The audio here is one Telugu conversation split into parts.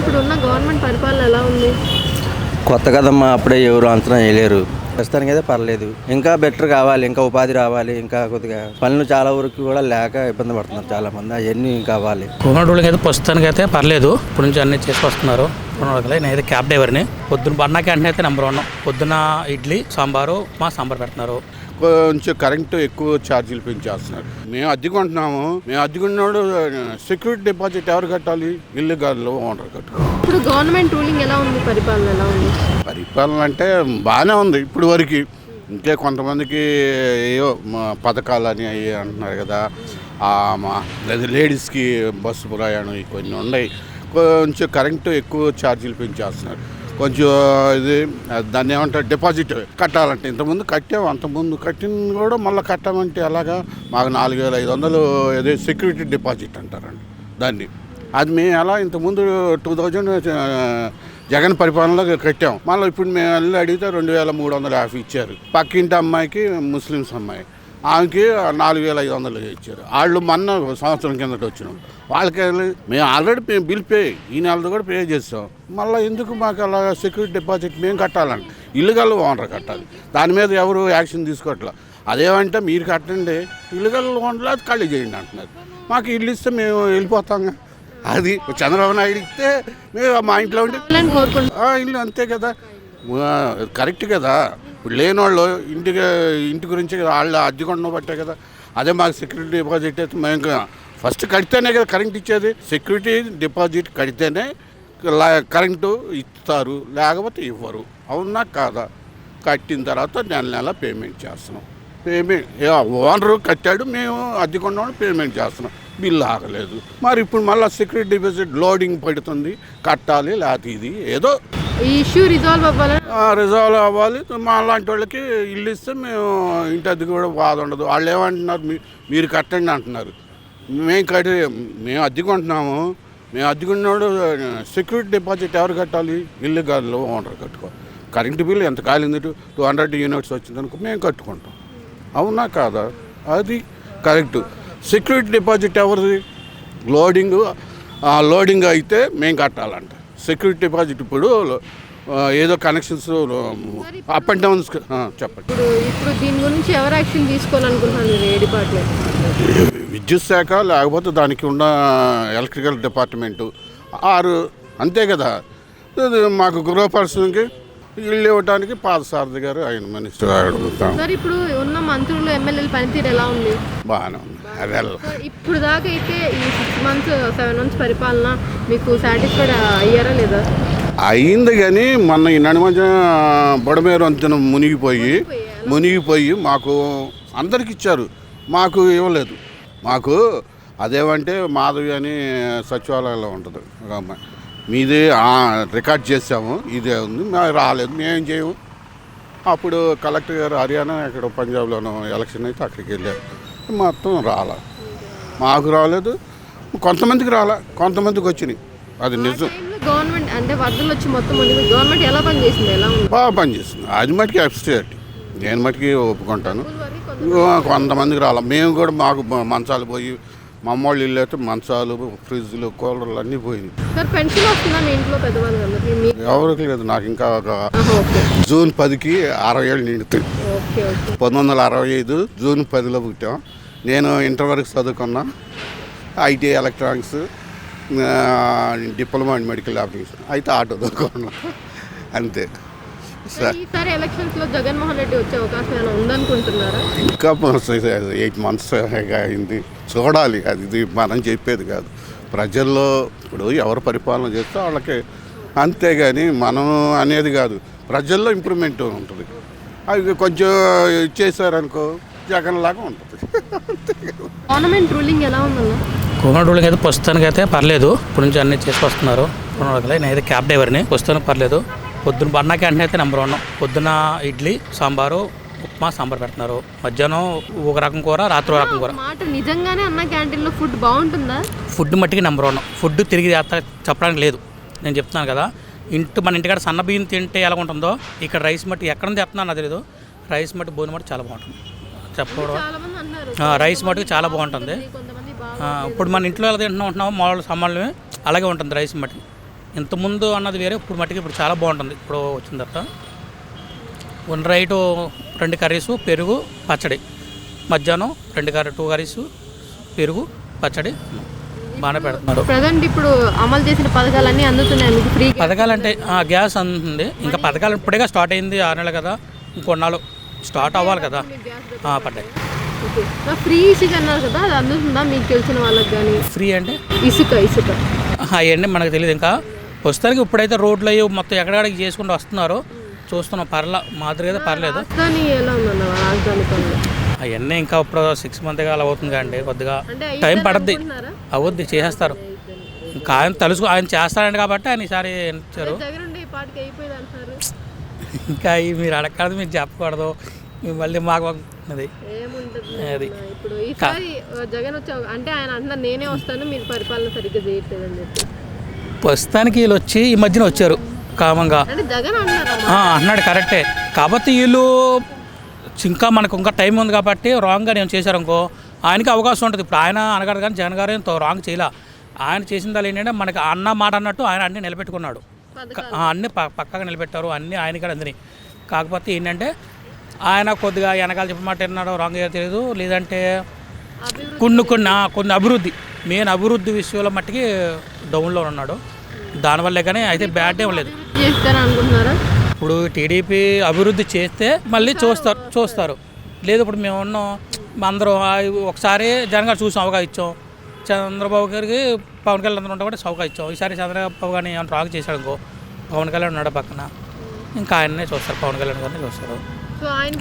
ఇప్పుడున్న గవర్నమెంట్ పరిపాలన ఎలా ఉంది? కొత్త కదమ్మా, అప్పుడే ఎవరు అంచనా వేయలేరు. ప్రస్తుతానికి అయితే పర్లేదు. ఇంకా బెటర్ కావాలి, ఇంకా ఉపాధి రావాలి, ఇంకా కొద్దిగా పనులు చాలా వరకు కూడా లేక ఇబ్బంది పడుతున్నారు చాలా మంది. అవన్నీ కావాలి. గవర్నమెంట్ అయితే ప్రస్తుతానికి అయితే పర్లేదు. ఇప్పుడు నుంచి అన్ని చేసుకొస్తున్నారు. నేనైతే క్యాబ్ డ్రైవర్ని. పొద్దున్న పడినా క్యాంటీన్ అయితే నెంబర్ 1. పొద్దున్న ఇడ్లీ సాంబారు సాంబార్ పెడుతున్నారు. కొంచెం కరెంటు ఎక్కువ ఛార్జీలు పెంచేస్తున్నారు. మేము అద్దెకుంటున్నాము. మేము అద్దెకున్నోడు సెక్యూరిటీ డిపాజిట్ ఎవరు కట్టాలి? ఇల్లు గాల్లో ఓనర్ కట్టాలి. ఇప్పుడు గవర్నమెంట్ రూలింగ్ ఎలా ఉంది? పరిపాలన ఎలా ఉంది? పరిపాలన అంటే బాగానే ఉంది ఇప్పుడు వరకు. ఇంకే కొంతమందికి ఏవో పథకాలని అవి అంటున్నారు కదా, లేడీస్కి బస్సు ప్రయాణం కొన్ని ఉన్నాయి. కొంచెం కరెంటు ఎక్కువ ఛార్జీలు పెంచేస్తున్నారు. కొంచెం ఇది దాన్ని ఏమంటారు, డిపాజిట్ కట్టాలంటే ఇంతకుముందు కట్టాము, అంతకుముందు కట్టిన కూడా మళ్ళీ కట్టామంటే అలాగా మాకు 4500 ఏదో సెక్యూరిటీ డిపాజిట్ అంటారండి దాన్ని. అది మేము ఎలా ఇంతకుముందు 2000 జగన్ పరిపాలనలో కట్టాము. మళ్ళీ ఇప్పుడు మేము వెళ్ళి అడిగితే 2350 ఇచ్చారు. పక్కింటి అమ్మాయికి, ముస్లిమ్స్ అమ్మాయి, ఆమెకి 4500 ఇచ్చారు. వాళ్ళు మొన్న సంవత్సరం కిందట వచ్చినాం. వాళ్ళకి మేము ఆల్రెడీ మేము బిల్ పే ఈ నెలతో కూడా పే చేస్తాం. మళ్ళీ ఎందుకు మాకు అలా సెక్యూరిటీ డిపాజిట్ మేము కట్టాలంటే? ఇల్లుగల్ ఓనర్ కట్టాలి. దాని మీద ఎవరు యాక్షన్ తీసుకోవట్లేదు. అదేమంటే మీరు కట్టండి, ఇల్లుగల్ ఓనర్లు అది ఖాళీ చేయండి అంటున్నారు. మాకు ఇల్లు ఇస్తే మేము వెళ్ళిపోతాం. అది చంద్రబాబు నాయుడు ఇస్తే మేము మా ఇంట్లో ఉండి ఇల్లు అంతే కదా, కరెక్ట్ కదా. ఇప్పుడు లేనివాళ్ళు ఇంటి గురించి వాళ్ళు అద్దెకొండ పట్టే కదా. అదే మాకు సెక్యూరిటీ డిపాజిట్ అయితే మేము ఫస్ట్ కడితేనే కదా కరెంట్ ఇచ్చేది. సెక్యూరిటీ డిపాజిట్ కడితేనే కరెంటు ఇస్తారు, లేకపోతే ఇవ్వరు. అవునా కాదా? కట్టిన తర్వాత నెల పేమెంట్ చేస్తున్నాం. ఓనరు కట్టాడు, మేము అద్దెకొండ పేమెంట్ చేస్తున్నాం. బిల్లు ఆగలేదు. మరి ఇప్పుడు మళ్ళీ సెక్యూరిటీ డిపాజిట్ లోడింగ్ పడుతుంది, కట్టాలి. లేకపోతే ఇది ఏదో ఈ ఇష్యూ రిజాల్వ్ అవ్వాలి. మా లాంటి వాళ్ళకి ఇల్లు ఇస్తే మేము ఇంటి అద్దె కూడా బాధ ఉండదు. వాళ్ళు ఏమంటున్నారు, మీరు కట్టండి అంటున్నారు. మేము అద్దెకుంటున్నాము. మేము అద్దెకున్నోడు సెక్యూరిటీ డిపాజిట్ ఎవరు కట్టాలి? ఇల్లు గాల్లో ఓనర్ కట్టుకో. కరెంటు బిల్లు ఎంత కాలింది? 200 యూనిట్స్ వచ్చిందనుకో మేము కట్టుకుంటాం. అవునా కాదా? అది కరెక్టు. సెక్యూరిటీ డిపాజిట్ ఎవరిది? లోడింగ్ అయితే మేము కట్టాలంట. సెక్యూరిటీ డిపాజిట్ ఇప్పుడు ఏదో కనెక్షన్స్ అప్ అండ్ డౌన్స్ చెప్పండి. ఇప్పుడు దీని గురించి ఎవరు యాక్షన్ తీసుకోవాలనుకుంటున్నారు? ఏ డిపార్ట్మెంట్? విద్యుత్ శాఖ, లేకపోతే దానికి ఉన్న ఎలక్ట్రికల్ డిపార్ట్మెంటు అంతే కదా. మాకు గృహపరిశ్రమకి ఇల్లు ఇవ్వడానికి పాదసారథి గారు ఆయన మినిస్టర్ అడుగుతాం. సార్, ఇప్పుడు ఉన్న మంత్రులు, ఎమ్మెల్యేల పనితీరు ఎలా ఉంది? బాగానే ఉంది. ఇప్పుడు దాకా అయితే ఈ 6 months 7 months పరిపాలన మీకు సాటిస్ఫైడ్ అయ్యారా లేదా? అయింది, కానీ మొన్న ఈ నడిమధ్య బొడమేరు అంతన మునిగిపోయి మాకు అందరికి ఇచ్చారు, మాకు ఇవ్వలేదు. మాకు అదేమంటే మాధవి అని సచివాలయంలో ఉంటుంది ఒక అమ్మాయి, మీది రికార్డ్ చేసాము, ఇదే ఉంది, మేము రాలేదు, మేమేం చేయము. అప్పుడు కలెక్టర్ గారు హర్యానా ఇక్కడ పంజాబ్లోనూ ఎలక్షన్ అయితే అక్కడికి వెళ్ళారు. మొత్తం మాకు రాలేదు. కొంతమందికి కొంతమందికి వచ్చినాయి. అది నిజం. గవర్నమెంట్ అంటే వరదలు వచ్చి మొత్తం గవర్నమెంట్ ఎలా పనిచేసింది? బాగా పనిచేస్తుంది. అది మటుకి అప్స్టేట్, నేను మటుకి ఒప్పుకుంటాను. కొంతమందికి మేము కూడా మాకు మంచాలు పోయి, మా అమ్మోళ్ళు ఇల్లు అయితే మంచాలు, ఫ్రిడ్జ్లు, కూలర్లు అన్నీ పోయినాయి. ఎవరికి లేదు. నాకు ఇంకా జూన్ 10కి 60 ఏళ్ళు నిండుతుంది. 1965 జూన్ 10లో పుట్టాం. నేను ఇంటర్ వరకు చదువుకున్నా. IT electronics, diploma in medical application అయితే ఆటో చదువుకున్నా అంతే. ఈసారి ఎలక్షన్స్లో జగన్మోహన్ రెడ్డి వచ్చే అవకాశం ఏమైనా ఉందనుకుంటున్నారా? ఇంకా 8 months అయింది, చూడాలి. అది మనం చెప్పేది కాదు. ప్రజల్లో ఇప్పుడు ఎవరు పరిపాలన చేస్తే వాళ్ళకి, అంతేగాని మనం అనేది కాదు. ప్రజల్లో ఇంప్రూవ్మెంట్ ఉంటుంది. అవి కొంచెం ఇచ్చేసారనుకో జగన్ లాగా ఉంటుంది. గవర్నమెంట్ రూలింగ్ ఎలా ఉందన్న? గవర్నమెంట్ రూలింగ్ అయితే ప్రస్తుతానికి అయితే పర్లేదు. ఇప్పుడు నుంచి అన్ని చేసుకొస్తున్నారు. నేనైతే క్యాబ్ డ్రైవర్ని. ప్రస్తుతానికి పర్లేదు. పొద్దున్న పడినా క్యాంటీన్ అయితే నెంబర్ 1. పొద్దున్న ఇడ్లీ సాంబారు సాంబార్ పెడుతున్నారు. మధ్యాహ్నం ఒక రకం కూర, రాత్రి ఒక రకం కూర. నిజంగానే అన్న క్యాంటీన్లో ఫుడ్ బాగుంటుందా? ఫుడ్ మట్టికి నెంబర్ 1. ఫుడ్ తిరిగి చెప్పడానికి లేదు. నేను చెప్తున్నాను కదా, మన ఇంటికాడ సన్న బియ్యం తింటే ఎలా ఉంటుందో ఇక్కడ రైస్ మట్టి ఎక్కడ తెస్తున్నాను అది లేదు. రైస్ మట్టి భోజనం మట్టి చాలా బాగుంటుంది. చెప్పడం రైస్ మట్టుకు చాలా బాగుంటుంది. ఇప్పుడు మన ఇంట్లో ఎలా తింటున్నాం మామూలు సామాన్లు అలాగే ఉంటుంది రైస్ మట్టి. ఇంతకుముందు అన్నది వేరే, ఇప్పుడు మట్టికి ఇప్పుడు చాలా బాగుంటుంది. ఇప్పుడు వచ్చిన తర్వాత 1 రైటు 2 కర్రీసు పెరుగు పచ్చడి, మధ్యాహ్నం 2 కర్రీసు పెరుగు పచ్చడి బాగానే పెడుతున్నారు. ప్రజెంట్ ఇప్పుడు అమలు చేసిన పథకాలన్నీ అందుతున్నాయి మీకు ఫ్రీ? పథకాలు అంటే గ్యాస్ అందుతుంది. ఇంకా పథకాలు ఇప్పుడేగా స్టార్ట్ అయింది, 6 నెలలు కదా, ఇంకొన్నాళ్ళు స్టార్ట్ అవ్వాలి కదా. పడ్డాయి. ఫ్రీ ఇసుక అన్నారు కదా, అది అందుతుందా మీకు తెలిసిన వాళ్ళకి? కానీ ఫ్రీ అంటే ఇసుక అవన్నీ మనకు తెలియదు. ఇంకా వస్తానికి ఇప్పుడైతే రోడ్లు అయ్యి మొత్తం ఎక్కడెక్కడికి చేసుకుంటూ వస్తున్నారు, చూస్తున్నాం. మాదిరిగా పర్లేదు. రాజధాని ఎలా ఉందన్న రాజధాని పనులు? అవన్నీ ఇంకా ఇప్పుడు 6 months అలా అవుతుంది కండి, కొద్దిగా టైం పడుద్ది. అవుద్ది, చేసేస్తారు. ఇంకా ఆయన చేస్తారండి కాబట్టి ఆయన ఈసారి ఇచ్చారు. ఇంకా మీరు అడగకూడదు, మీరు చెప్పకూడదు, మళ్ళీ మాకు అది ఇప్పుడు ఈసారి జగన్ వచ్చా అంటే ఆయన అంటున్నారు నేనే వస్తాను, మీరు పరిపాలన సరిగ్గా చేయట్లేదని చెప్పి. ప్రస్తుతానికి వీళ్ళు వచ్చి ఈ మధ్యన వచ్చారు కామంగా అన్నాడు, కరెక్టే. కాబట్టి వీళ్ళు ఇంకా మనకు ఇంకా టైం ఉంది కాబట్టి రాంగ్గా నేను చేశారు అనుకో, ఆయనకి అవకాశం ఉంటుంది. ఇప్పుడు ఆయన అనగాడు కానీ జగన్ గారు ఎంతో రాంగ్ చేయలే. ఆయన చేసిన దాని ఏంటంటే మనకి అన్న మాట అన్నట్టు ఆయన అన్నీ నిలబెట్టుకున్నాడు, అన్నీ పక్కగా నిలబెట్టారు, అన్నీ ఆయన కూడా అందిని. కాకపోతే ఏంటంటే ఆయన కొద్దిగా వెనకాల చెప్పమాట విన్నాడో రాంగ్ తెలియదు, లేదంటే కొన్ని అభివృద్ధి మెయిన్ అభివృద్ధి విషయంలో మట్టికి డౌన్లో ఉన్నాడు. దానివల్లే కానీ అయితే బ్యాడ్ ఏం లేదు. ఇప్పుడు టీడీపీ అభివృద్ధి చేస్తే మళ్ళీ చూస్తారు. లేదు ఇప్పుడు మేము ఉన్నాం అందరూ ఒకసారి జగన్ గారు చూసాం, అవకాశం ఇచ్చాం. చంద్రబాబు గారికి పవన్ కళ్యాణ్ అందరూ ఉంటా కూడా అవకాశం ఇచ్చాం. ఈసారి చంద్రబాబు గారిని ఏమైనా రాంగ్ చేశాడు అనుకో, పవన్ కళ్యాణ్ ఉన్నాడు పక్కన, ఇంకా ఆయన్నే చూస్తారు, పవన్ కళ్యాణ్ గారిని చూస్తారు.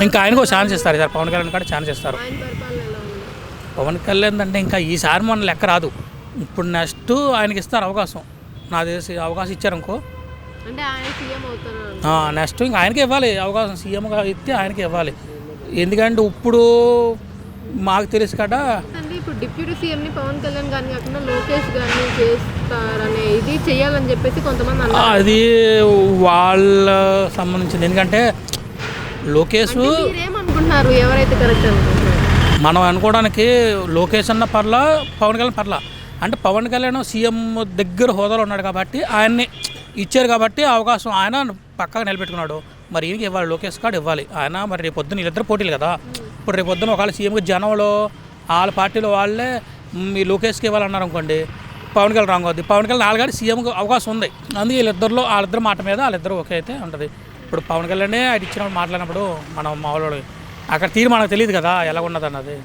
ఇంకా ఆయనకు ఛాన్స్ ఇస్తారు సార్, పవన్ కళ్యాణ్ కూడా ఛాన్స్ ఇస్తారు. పవన్ కళ్యాణ్ అంటే ఇంకా ఈసారి మన లెక్క రాదు. ఇప్పుడు నెక్స్ట్ ఆయనకి ఇస్తారు అవకాశం, నాకు తెలిసి అవకాశం ఇచ్చారనుకో నెక్స్ట్ ఇంకా ఆయనకి ఇవ్వాలి అవకాశం. సీఎంగా ఇస్తే ఆయనకి ఇవ్వాలి. ఎందుకంటే ఇప్పుడు మాకు తెలుసు కదా, ఇప్పుడు డిప్యూటీ సీఎంని పవన్ కళ్యాణ్ గారిని కాకుండా లోకేష్ గారిని చేస్తారనే ఇది చేయాలని చెప్పేసి కొంతమంది అది వాళ్ళ సంబంధించింది. ఎందుకంటే లోకేష్ ఏమనుకుంటున్నారు, ఎవరైతే కరెక్ట్ అనుకుంటున్నారు? మనం అనుకోవడానికి లోకేష్ అన్న పర్లా, పవన్ కళ్యాణ్ పర్లా. అంటే పవన్ కళ్యాణ్ సీఎం దగ్గర హోదాలో ఉన్నాడు కాబట్టి ఆయన్ని ఇచ్చారు కాబట్టి అవకాశం ఆయన పక్కగా నిలబెట్టుకున్నాడు. మరి ఈయనకి ఇవ్వాలి, లోకేష్ కార్డు ఇవ్వాలి. ఆయన మరి రేపు పొద్దున్న వీళ్ళిద్దరు పోటీలు కదా. ఇప్పుడు రేపు పొద్దున్న ఒకవేళ సీఎంకి జనంలో వాళ్ళ పార్టీలో వాళ్ళే మీ లోకేష్కి ఇవ్వాలన్నారు అనుకోండి, పవన్ కళ్యాణ్ రాంగ్ అవుద్ది. పవన్ కళ్యాణ్ ఆల్రెడీ సీఎంకి అవకాశం ఉంది. అందుకే వాళ్ళిద్దరు మాట మీద వాళ్ళిద్దరు ఒకే అయితే ఉంటుంది. ఇప్పుడు పవన్ కళ్యాణే ఆయన ఇచ్చినప్పుడు మాట్లాడినప్పుడు మనం మామూలు అక్కడ తీరు మనకు తెలియదు కదా ఎలా ఉన్నది అన్నది.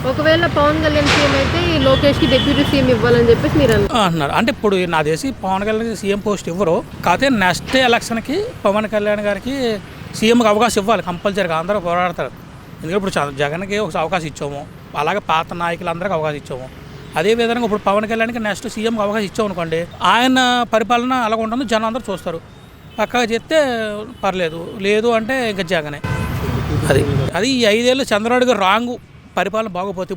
ఒకవేళ పవన్ కళ్యాణ్ సీఎం అయితే ఈ లోకేష్కి డిప్యూటీ సీఎం ఇవ్వాలని చెప్పేసి మీరు అంటున్నారు. అంటే ఇప్పుడు నా దేశీ పవన్ కళ్యాణ్ సీఎం పోస్ట్ ఇవ్వరు. కాకపోతే నెక్స్ట్ ఎలక్షన్కి పవన్ కళ్యాణ్ గారికి సీఎంకి అవకాశం ఇవ్వాలి కంపల్సరీగా. అందరూ పోరాడతారు. ఎందుకంటే ఇప్పుడు జగన్కి ఒక అవకాశం ఇచ్చాము, అలాగే పాత నాయకులందరికీ అవకాశం ఇచ్చాము. అదేవిధంగా ఇప్పుడు పవన్ కళ్యాణ్కి నెక్స్ట్ సీఎంకి అవకాశం ఇచ్చాము అనుకోండి, ఆయన పరిపాలన అలాగ ఉంటుంది, జనం అందరూ చూస్తారు. పక్కగా చేస్తే పర్లేదు, లేదు అంటే ఇంకా జగనే. అది ఈ 5 ఏళ్ళు చంద్రబాబు గారు రాంగ్ పరిపాలన బాగోపోతే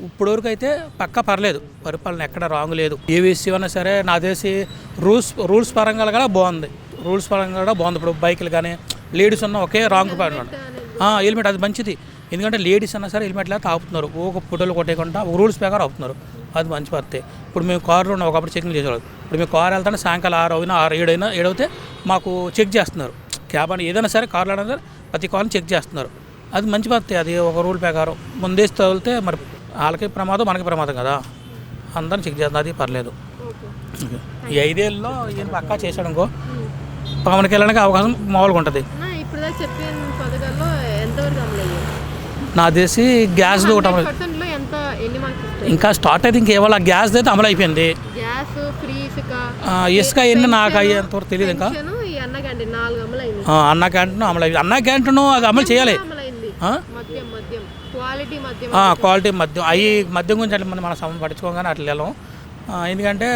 ఇప్పుడు వరకు అయితే పక్కా పర్లేదు, పరిపాలన ఎక్కడ రాంగ్ లేదు. ఏ విషయం అయినా సరే నా తెలిసి రూల్స్ పరంగా కూడా బాగుంది. ఇప్పుడు బైకులు కానీ లేడీస్ ఉన్న ఒకే రాంగ్ పడినాడు. హెల్మెట్ అది మంచిది. ఎందుకంటే లేడీస్ అన్నా సరే హెల్మెట్ లేకపోతే ఆపుతున్నారు, ఒక ఫోటోలు కొట్టేయకుండా రూల్స్ ప్రకారం ఆపుతున్నారు. అది మంచి పడితే. ఇప్పుడు మేము కారులో ఉన్న ఒకప్పుడు చెకింగ్ చేసేవాళ్ళు. ఇప్పుడు మేము కారు వెళ్తానే సాయంకాలం 6 అయినా 7 అయితే మాకు చెక్ చేస్తున్నారు. క్యాబ్ అని ఏదైనా సరే కార్లో అయినా సరే ప్రతి కార్ని చెక్ చేస్తున్నారు. అది మంచి పద్ధతి. అది ఒక రూల్ ప్రకారం ముందేసి తగిలితే మరి వాళ్ళకి ప్రమాదం మనకి ప్రమాదం కదా, అందరిని చెక్ చేస్తున్నారు. అది పర్లేదు. ఈ 5 ఏళ్ళలో ఈయన పక్కా చేశాడు అనుకో, పవన్ కళ్యాణ్కి అవకాశం మామూలుగా ఉంటుంది. నా తెలిసి గ్యాస్ ఒకటి ఇంకా స్టార్ట్ అయితే ఇంకేవాళ్ళ గ్యాస్ అయితే అమలు అయిపోయింది. ఇసుక ఎన్ని నాకు అయ్యేంతవరకు తెలియదు. ఇంకా అన్న క్యాంటీన్ అమలు అయిపోయింది. అన్న క్యాంటీన్ అది అమలు చేయాలి. క్వాలిటీ మద్యం మద్యం గురించి అంటే మనం సంబంధం పట్టించుకోగానే అట్లా వెళ్ళాం. ఎందుకంటే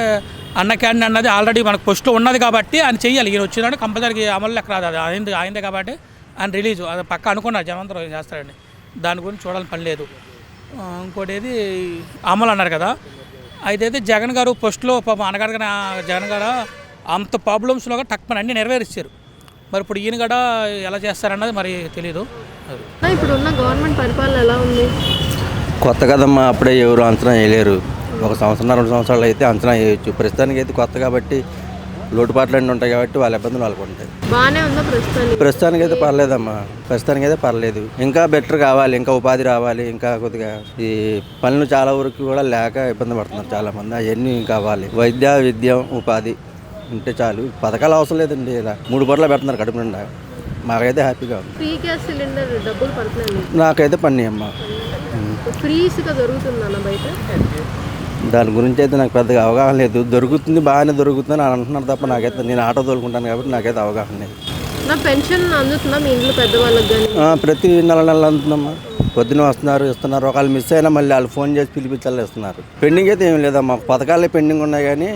అన్న క్యాంటీన్ అన్నది ఆల్రెడీ మనకు పోస్ట్లో ఉన్నది కాబట్టి ఆయన చెయ్యాలి. ఈయన వచ్చినాడు కంపల్సరీ అమలు లెక్క రాదు. అది అయిందే కాబట్టి ఆయన రిలీజ్ అది పక్క అనుకున్నారు, జనంతో చేస్తారండి. దాని గురించి చూడాలని పని లేదు. ఇంకోటి ఏది అమలు అన్నారు కదా, అయితే జగన్ గారు ఫస్ట్లో అనగడగా జగన్ గారు అంత ప్రాబ్లమ్స్లో టక్మని అన్నీ నెరవేర్చారు. మరి ఇప్పుడు ఈయన కూడా ఎలా చేస్తారన్నది మరి తెలీదు. ఇప్పుడు ఉన్న గవర్నమెంట్ పరిపాలన ఎలా ఉంది? కొత్త కదమ్మా, అప్పుడే ఎవరు అంచనా వేయలేరు. 1 సంవత్సరం 2 సంవత్సరాలు అయితే అంచనా వేయచ్చు. ప్రస్తుతానికి అయితే కొత్త కాబట్టి లోటుపాట్లు అన్నీ ఉంటాయి కాబట్టి వాళ్ళ ఇబ్బందులు వాళ్ళకు ఉంటాయి. బాగానే ఉందా ప్రస్తుతానికి అయితే పర్లేదమ్మా, ప్రస్తుతానికి అయితే పర్లేదు. ఇంకా బెటర్ కావాలి, ఇంకా ఉపాధి రావాలి, ఇంకా కొద్దిగా ఈ పనులు చాలా వరకు కూడా లేక ఇబ్బంది పడుతున్నారు చాలామంది. అవన్నీ కావాలి. వైద్య, విద్య, ఉపాధి ఉంటే చాలు. పథకాలు అవసరం లేదండి. ఇలా 3 పూటలు పెడుతున్నారు కడుపు నిండా. మాకైతే హ్యాపీగా ఉంది. ఫ్రీ గ్యాస్ సిలిండర్ డబ్బులు పడుతున్నాయి నాకైతే పని అమ్మా. ఫ్రీస్గా దొరుకుతుందన్న బయట? దాని గురించి అయితే నాకు పెద్దగా అవగాహన లేదు. దొరుకుతుంది, బాగానే దొరుకుతుంది అని అంటున్నారు తప్ప నాకైతే, నేను ఆటో తోలుకుంటాను కాబట్టి నాకైతే అవగాహన లేదు. నా పెన్షన్ అందుతుందా మీ ఇంట్లో పెద్దవాళ్ళకి కానీ? ప్రతి నెల అందుతుందమ్మా. పొద్దున వస్తున్నారు, ఇస్తున్నారు. ఒకళ్ళు మిస్ అయినా మళ్ళీ వాళ్ళు ఫోన్ చేసి పిలిపించాలి, ఇస్తున్నారు. పెండింగ్ అయితే ఏం లేదమ్మా. పథకాలే పెండింగ్ ఉన్నాయి కానీ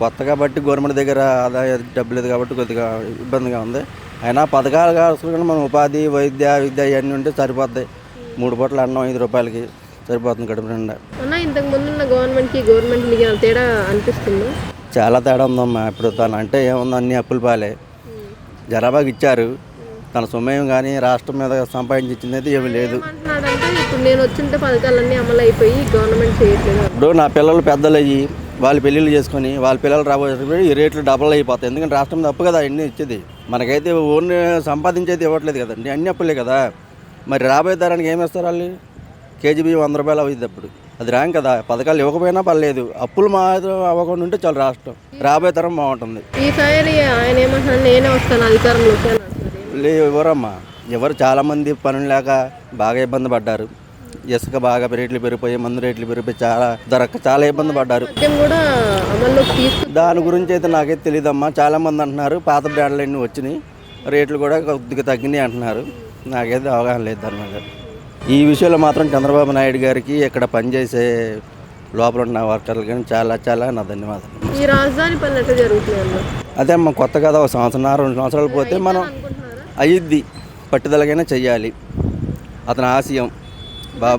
కొత్తగా బట్టి గవర్నమెంట్ దగ్గర ఆదాయ డబ్బు లేదు కాబట్టి కొద్దిగా ఇబ్బందిగా ఉంది. అయినా పథకాలు కావాల్సిన మనం ఉపాధి, వైద్య, విద్య ఇవన్నీ ఉంటే సరిపోతాయి. 3 పూటలు అన్నం 5 రూపాయలకి సరిపోతుంది కడుపు నిండా. అన్న ఇంతకు ముందున్న గవర్నమెంట్కి తేడా అనిపిస్తుంది? చాలా తేడా ఉందమ్మా. ఇప్పుడు తను అంటే ఏముంది, అన్ని అప్పుల పాలే. జనాభాకి ఇచ్చారు, తన సొమ్మయం కానీ రాష్ట్రం మీద సంపాదించి ఇచ్చింది అయితే ఏమీ లేదు. ఏమంటున్నాడంటే ఇప్పుడు నేను వచ్చింటే పథకాలన్నీ అమలు అయిపోయి గవర్నమెంట్ చేయట్లేదు. ఇప్పుడు నా పిల్లలు పెద్దలు అయ్యి వాళ్ళు పెళ్ళిళ్ళు చేసుకొని వాళ్ళ పిల్లలు రాబోయే ఈ రేట్లు డబల్ అయిపోతాయి. ఎందుకంటే రాష్ట్రం మీద అప్పు కదా అన్నీ ఇచ్చేది. మనకైతే ఓన్లీ సంపాదించేది ఇవ్వట్లేదు కదండి, అన్ని అప్పులే కదా. మరి రాబోయే తరానికి ఏమి ఇస్తారు వాళ్ళు? కేజీ బియ్యం 100 రూపాయలు అవుతుంది. అప్పుడు అది రాంగ్ కదా. పథకాలు ఇవ్వకపోయినా పర్లేదు, అప్పులు మాత్రం అవ్వకుండా ఉంటే చాలా రాష్ట్రం రాబోయే తరం బాగుంటుంది. ఈసారి ఆయన ఏమంటున్నాడు, నేనే వస్తాను అధికారంలోకి. ఎవరమ్మా, ఎవరు చాలామంది పనులు లేక బాగా ఇబ్బంది పడ్డారు. ఇసుక బాగా రేట్లు పెరిగిపోయి, మందు రేట్లు పెరిగిపోయి చాలా ఇబ్బంది పడ్డారు. కూడా అమల్లోకి దాని గురించి అయితే నాకైతే తెలియదమ్మా. చాలామంది అంటున్నారు పాత బ్రాండ్లు అన్నీ వచ్చినాయి, రేట్లు కూడా కొద్దిగా తగ్గినాయి అంటున్నారు. నాకైతే అవగాహన లేదు దాని మీద. ఈ విషయంలో మాత్రం చంద్రబాబు నాయుడు గారికి, ఇక్కడ పనిచేసే లోపల ఉన్న వర్కర్లు కానీ చాలా నా ధన్యవాదాలు. ఈ రాజధాని పనులు ఎట్లా జరుగుతున్నాయి? అదే అమ్మ, కొత్త కదా, 1 సంవత్సరం 2 సంవత్సరాలు పోతే మనం అయ్యిద్ది. పట్టుదలకైనా చెయ్యాలి. అతని ఆశయం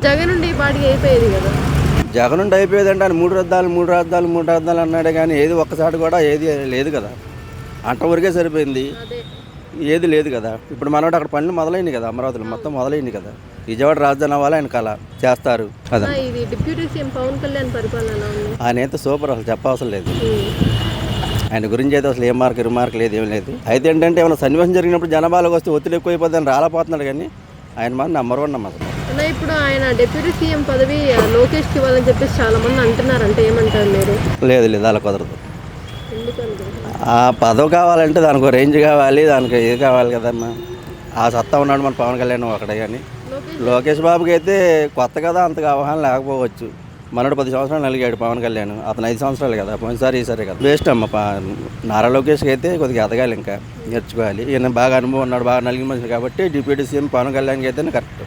జగన్ నుండి ఈ పాటికి అయిపోయేది కదా. జగన్ నుండి అయిపోయేది అంటే ఆయన 3 రాజధానులు అన్నాడే కానీ ఏది ఒక్కసారి కూడా ఏది లేదు కదా. అంతవరకే సరిపోయింది, ఏది లేదు కదా. ఇప్పుడు మనోడు అక్కడ పనులు మొదలైంది కదా, అమరావతిలో మొత్తం మొదలైంది కదా. విజయవాడ రాజధాని అవ్వాలి, ఆయన కళ చేస్తారు కదా. ఇది డిప్యూటీ సీఎం పవన్ కళ్యాణ్ పరిపాలన ఆయన అయితే సూపర్, అసలు చెప్పవసరం లేదు. ఆయన గురించి అయితే అసలు రిమార్క్ లేదు, ఏం లేదు. అయితే ఏంటంటే ఏమైనా సన్నివేశం జరిగినప్పుడు జనాభాలోకి వస్తే ఒత్తిడి ఎక్కువైపోతుందని రాలేకపోతున్నాడు కానీ ఆయన మన నెంబర్ 1 అసలు. ఇప్పుడు ఆయన డిప్యూటీ సీఎం పదవి లోకేష్కి ఇవ్వాలని చెప్పేసి చాలా మంది అంటున్నారు. అంటే ఏమంటారు మీరు? లేదు అలా కుదరదు. ఆ పదవి కావాలంటే దానికి రేంజ్ కావాలి, దానికి ఇది కావాలి కదమ్మా. ఆ సత్తా ఉన్నాడు మన పవన్ కళ్యాణ్ ఒకటే. కానీ లోకేష్ బాబుకి అయితే కొత్త కదా, అంతగా అవగాహన లేకపోవచ్చు. మనోడు 10 సంవత్సరాలు నలిగాడు పవన్ కళ్యాణ్, అతను 5 సంవత్సరాలు కదా, పోయినసారి ఈసారి కదా. వేస్ట్ అమ్మ. నారా లోకేష్కి అయితే కొద్దిగా ఎదగాలి, ఇంకా నేర్చుకోవాలి. ఈయన బాగా అనుభవం ఉన్నాడు, బాగా నలిగిన మనిషి కాబట్టి డిప్యూటీ సీఎం పవన్ కళ్యాణ్కి అయితేనే కరెక్ట్.